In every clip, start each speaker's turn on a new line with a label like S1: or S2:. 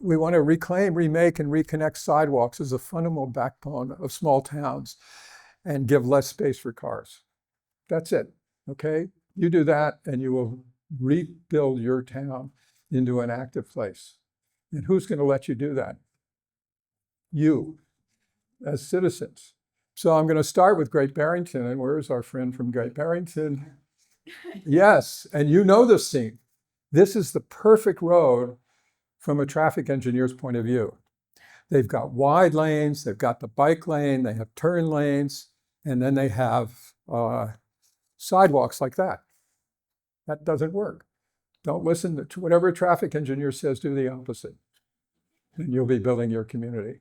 S1: We want to reclaim, remake, and reconnect sidewalks as a fundamental backbone of small towns and give less space for cars. That's it, okay? You do that and you will rebuild your town into an active place. And who's going to let you do that? You, as citizens. So I'm going to start with Great Barrington. And where's our friend from Great Barrington? Yes, and you know this scene. This is the perfect road from a traffic engineer's point of view. They've got wide lanes, they've got the bike lane, they have turn lanes, and then they have sidewalks like that. That doesn't work. Don't listen to whatever a traffic engineer says, do the opposite, and you'll be building your community.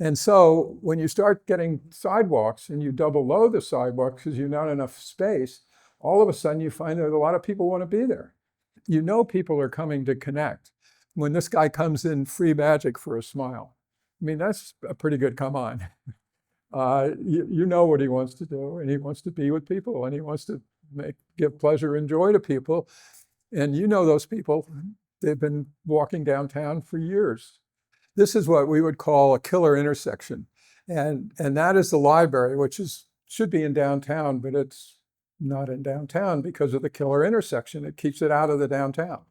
S1: And so when you start getting sidewalks and you double load the sidewalks because you're not enough space, all of a sudden you find that a lot of people want to be there. You know people are coming to connect. When this guy comes in, free magic for a smile. I mean, that's a pretty good come on. You know what he wants to do, and he wants to be with people, and he wants to give pleasure and joy to people. And you know those people, they've been walking downtown for years. This is what we would call a killer intersection. And that is the library, which should be in downtown, but it's not in downtown because of the killer intersection. It keeps it out of the downtown.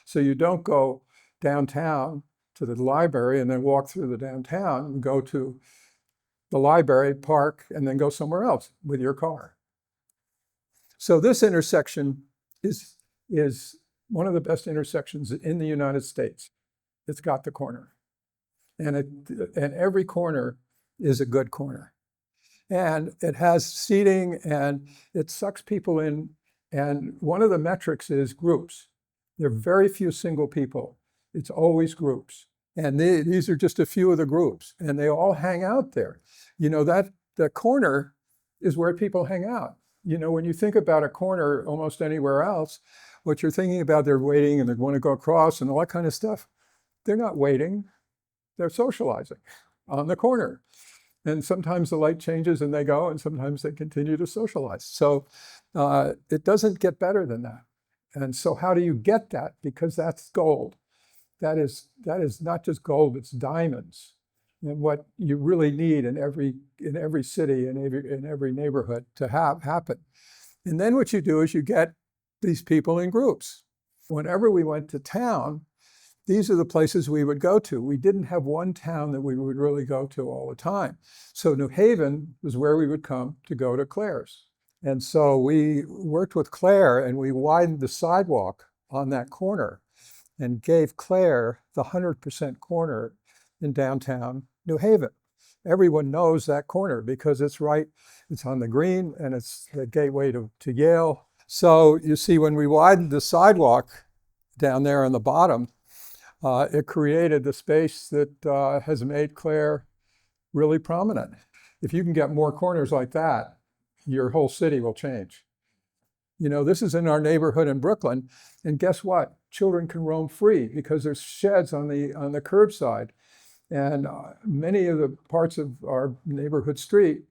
S1: So you don't go downtown to the library and then walk through the downtown and go to the library, park, and then go somewhere else with your car. So this intersection is one of the best intersections in the United States. It's got the corner. And every corner is a good corner. And it has seating and it sucks people in. And one of the metrics is groups. There are very few single people. It's always groups. And these are just a few of the groups. And they all hang out there. You know, that the corner is where people hang out. You know, when you think about a corner almost anywhere else, what you're thinking about, they're waiting and they want to go across and all that kind of stuff. They're not waiting. They're socializing on the corner. And sometimes the light changes and they go, and sometimes they continue to socialize. So it doesn't get better than that. And so how do you get that? Because that's gold. That is not just gold, it's diamonds. And what you really need in every city and in every neighborhood to have happen. And then what you do is you get these people in groups. Whenever we went to town, these are the places we would go to. We didn't have one town that we would really go to all the time. So New Haven was where we would come to go to Claire's. And so we worked with Claire and we widened the sidewalk on that corner and gave Claire the 100% corner in downtown New Haven. Everyone knows that corner because it's on the green and it's the gateway to Yale. So you see, when we widened the sidewalk down there on the bottom, it created the space that has made Claire really prominent. If you can get more corners like that, your whole city will change. You know, this is in our neighborhood in Brooklyn, and guess what? Children can roam free because there's sheds on the curbside. And many of the parts of our neighborhood street,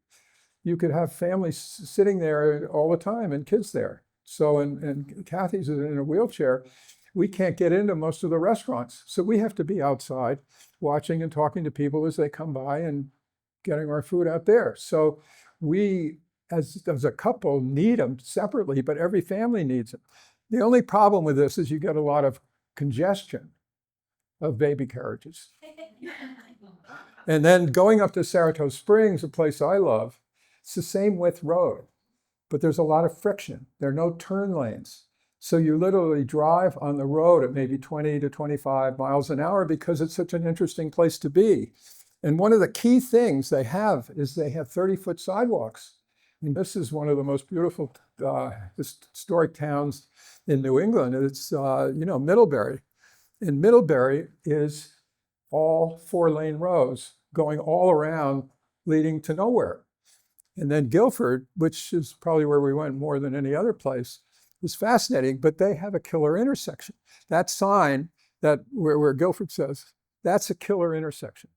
S1: you could have families sitting there all the time and kids there. So, and Kathy's in a wheelchair. We can't get into most of the restaurants. So we have to be outside watching and talking to people as they come by and getting our food out there. So we, as a couple, need them separately, but every family needs them. The only problem with this is you get a lot of congestion of baby carriages. And then going up to Saratoga Springs, a place I love, it's the same width road, but there's a lot of friction. There are no turn lanes. So you literally drive on the road at maybe 20 to 25 miles an hour because it's such an interesting place to be. And one of the key things they have is they have 30-foot sidewalks. And this is one of the most beautiful historic towns in New England. It's, Middlebury. And Middlebury is all 4-lane roads going all around, leading to nowhere. And then Guilford, which is probably where we went more than any other place, is fascinating, but they have a killer intersection. That sign that where Guilford says, that's a killer intersection.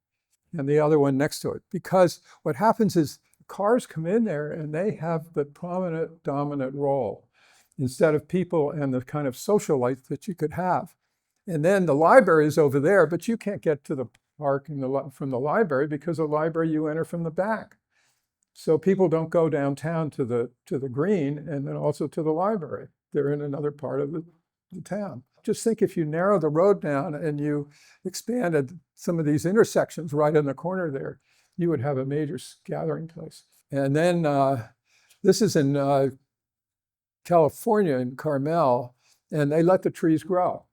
S1: And the other one next to it. Because what happens is cars come in there and they have the prominent, dominant role instead of people and the kind of social life that you could have. And then the library is over there, but you can't get to the park from the library because the library you enter from the back. So people don't go downtown to the green and then also to the library. They're in another part of the town. Just think if you narrow the road down and you expanded some of these intersections right in the corner there, you would have a major gathering place. And then this is in California, in Carmel, and they let the trees grow.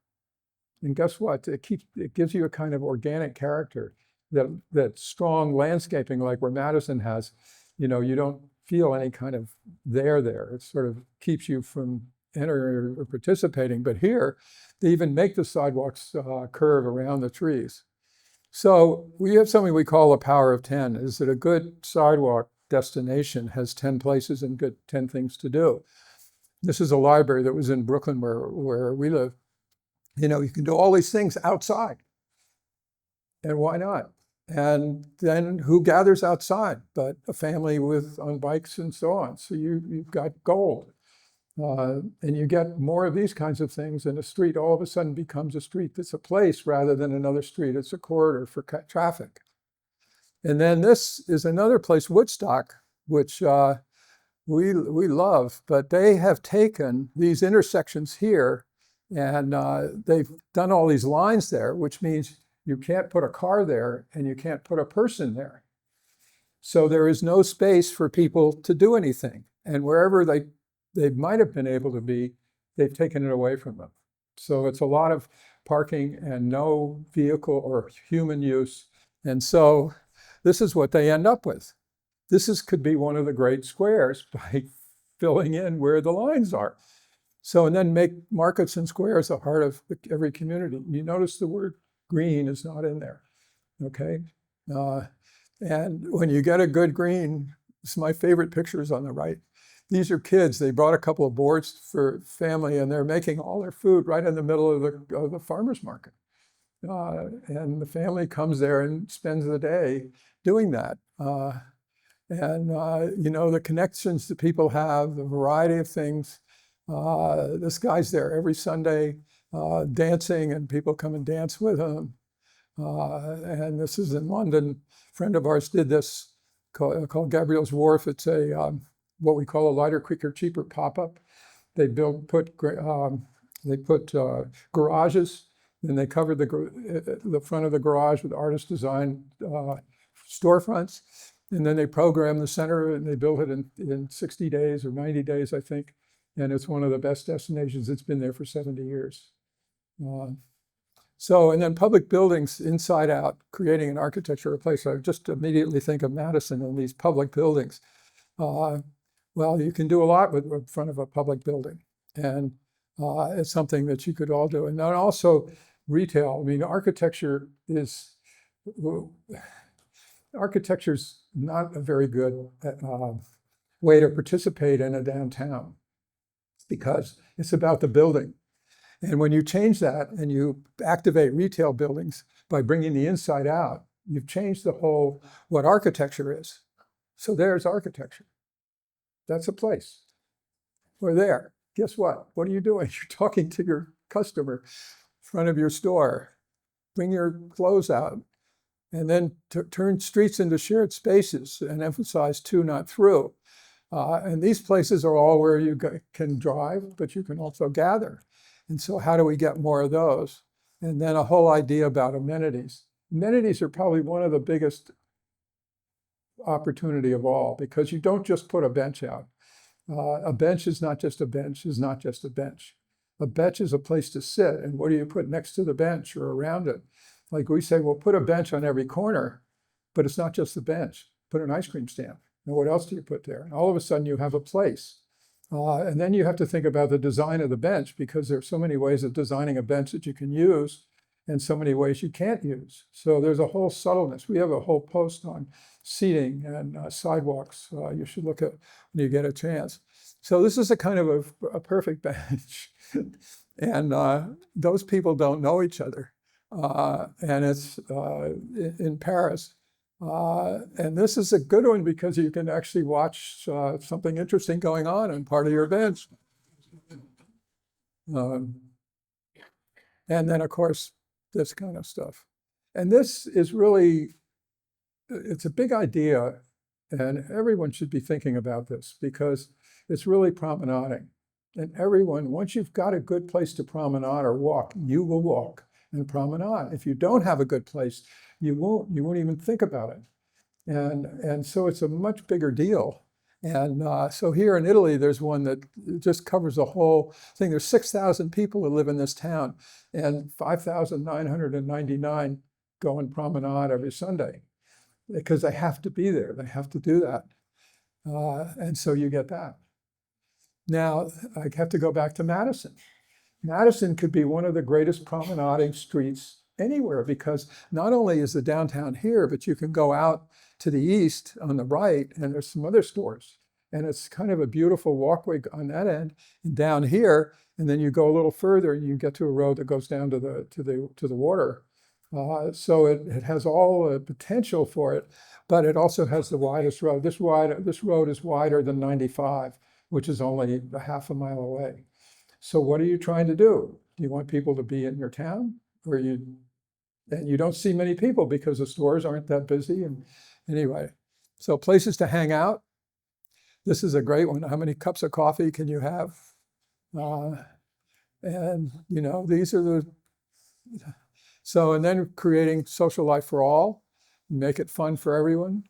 S1: And guess what? It gives you a kind of organic character that strong landscaping like where Madison has. You know, you don't feel any kind of there. It sort of keeps you from entering or participating. But here, they even make the sidewalks curve around the trees. So we have something we call the power of 10, is that a good sidewalk destination has 10 places and good 10 things to do. This is a library that was in Brooklyn where we live. You know, you can do all these things outside. And why not? And then who gathers outside but a family on bikes and so on. So you've got gold. And you get more of these kinds of things, and a street all of a sudden becomes a street that's a place rather than another street. It's a corridor for traffic. And then this is another place, Woodstock, which we love, but they have taken these intersections here and they've done all these lines there, which means you can't put a car there and you can't put a person there. So there is no space for people to do anything. And wherever they might have been able to be, they've taken it away from them. So it's a lot of parking and no vehicle or human use. And so this is what they end up with. This could be one of the great squares by filling in where the lines are. So, and then make markets and squares the heart of every community. You notice the word green is not in there, okay? And when you get a good green, it's my favorite pictures on the right. These are kids. They brought a couple of boards for family, and they're making all their food right in the middle of the farmer's market. And the family comes there and spends the day doing that. You know, the connections that people have, the variety of things. This guy's there every Sunday dancing, and people come and dance with him. And this is in London. A friend of ours did this called Gabriel's Wharf. It's what we call a lighter, quicker, cheaper pop-up. They put garages, then they covered the front of the garage with artist design storefronts, and then they program the center, and they built it in 60 days or 90 days, I think. And it's one of the best destinations. It's been there for 70 years. And then public buildings inside out, creating an architecture of a place. I just immediately think of Madison and these public buildings. Well, you can do a lot with in front of a public building. And it's something that you could all do. And then also retail. I mean, architecture's not a very good way to participate in a downtown, because it's about the building. And when you change that and you activate retail buildings by bringing the inside out, you've changed what architecture is. So there's architecture. That's a place. We're there. Guess what? What are you doing? You're talking to your customer in front of your store. Bring your clothes out. And then turn streets into shared spaces and emphasize to, not through. And these places are all where you can drive, but you can also gather. And so how do we get more of those? And then a whole idea about amenities. Amenities are probably one of the biggest opportunity of all, because you don't just put a bench out. A bench is not just a bench, is not just a bench. A bench is a place to sit, and what do you put next to the bench or around it? Like we say, well, put a bench on every corner, but it's not just the bench. Put an ice cream stand. And what else do you put there? And all of a sudden you have a place. And then you have to think about the design of the bench, because there are so many ways of designing a bench that you can use and so many ways you can't use. So there's a whole subtleness. We have a whole post on seating and sidewalks. You should look at when you get a chance. So this is a kind of a perfect bench. And those people don't know each other. And it's in Paris. And this is a good one because you can actually watch something interesting going on in part of your bench. And then, of course, this kind of stuff. And this is really, it's a big idea, and everyone should be thinking about this because it's really promenading. And everyone, once you've got a good place to promenade or walk, you will walk and promenade. If you don't have a good place, you won't even think about it. And so it's a much bigger deal. And so here in Italy, there's one that just covers the whole thing. There's 6,000 people who live in this town, and 5,999 go and promenade every Sunday because they have to be there. They have to do that. And so you get that. Now, I have to go back to Madison. Madison could be one of the greatest promenading streets anywhere because not only is the downtown here, but you can go out to the east on the right, and there's some other stores. And it's kind of a beautiful walkway on that end and down here. And then you go a little further and you get to a road that goes down to the water. So it has all the potential for it, but it also has the widest road. This road is wider than 95, which is only a half a mile away. So what are you trying to do? Do you want people to be in your town, and you don't see many people because the stores aren't that busy? And anyway, so places to hang out. This is a great one. How many cups of coffee can you have? And these are the. So, and then creating social life for all, make it fun for everyone.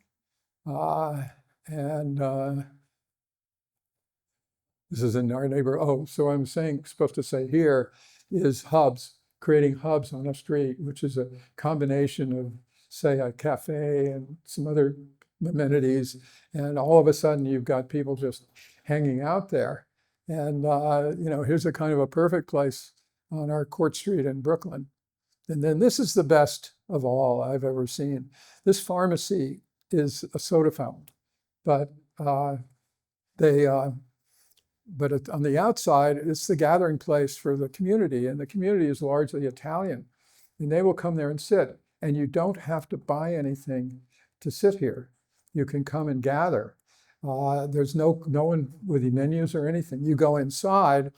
S1: This is in our neighbor. Oh, so I'm supposed to say here is hubs, creating hubs on a street, which is a combination of, say, a cafe and some other amenities. And all of a sudden you've got people just hanging out there. And, here's a kind of a perfect place on our Court Street in Brooklyn. And then this is the best of all I've ever seen. This pharmacy is a soda fountain, but on the outside, it's the gathering place for the community, and the community is largely Italian, and they will come there and sit, and you don't have to buy anything to sit here. You can come and gather. There's no one with the menus or anything. You go inside,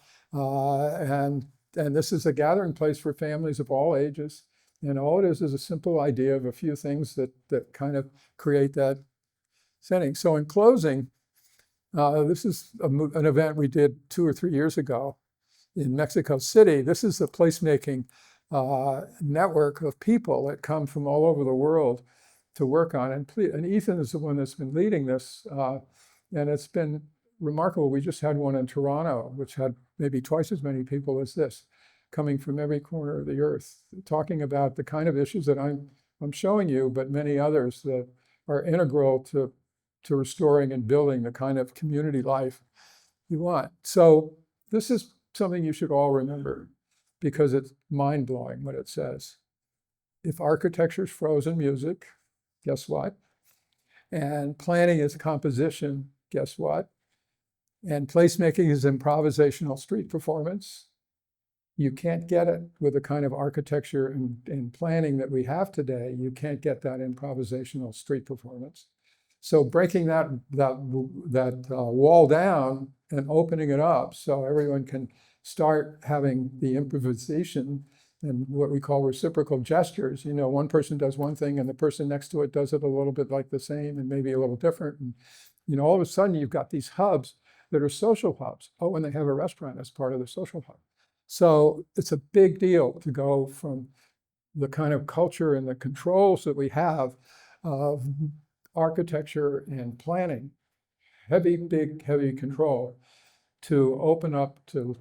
S1: and this is a gathering place for families of all ages, and all it is a simple idea of a few things that kind of create that setting. So in closing, this is an event we did 2 or 3 years ago in Mexico City. This is the placemaking network of people that come from all over the world to work on. And Ethan is the one that's been leading this. And it's been remarkable. We just had one in Toronto, which had maybe twice as many people as this, coming from every corner of the earth, talking about the kind of issues that I'm showing you, but many others that are integral to restoring and building the kind of community life you want. So this is something you should all remember because it's mind-blowing what it says. If architecture is frozen music, guess what? And planning is composition, guess what? And placemaking is improvisational street performance. You can't get it with the kind of architecture and planning that we have today. You can't get that improvisational street performance. So breaking that wall down and opening it up so everyone can start having the improvisation and what we call reciprocal gestures. One person does one thing and the person next to it does it a little bit like the same and maybe a little different. And all of a sudden you've got these hubs that are social hubs. Oh, and they have a restaurant as part of the social hub. So it's a big deal to go from the kind of culture and the controls that we have of architecture and planning, big, heavy control, to open up to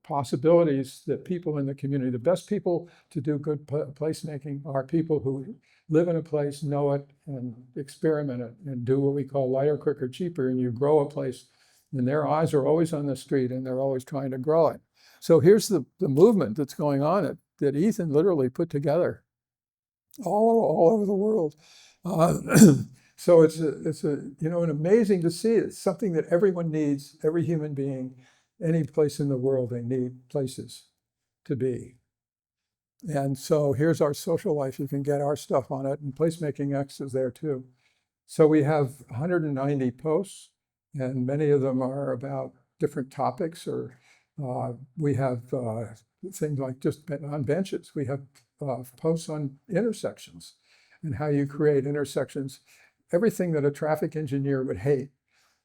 S1: possibilities that people in the community, the best people to do good placemaking are people who live in a place, know it, and experiment it, and do what we call lighter, quicker, cheaper, and you grow a place, and their eyes are always on the street, and they're always trying to grow it. So here's the movement that's going on that Ethan literally put together all over the world. So it's an amazing to see. It's something that everyone needs, every human being, any place in the world, they need places to be. And so here's our social life. You can get our stuff on it, and Placemaking X is there too. So we have 190 posts, and many of them are about different topics, or we have things like just on benches. We have posts on intersections and how you create intersections. Everything that a traffic engineer would hate,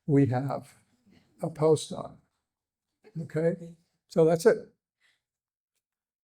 S1: we have a post on. Okay, so that's it.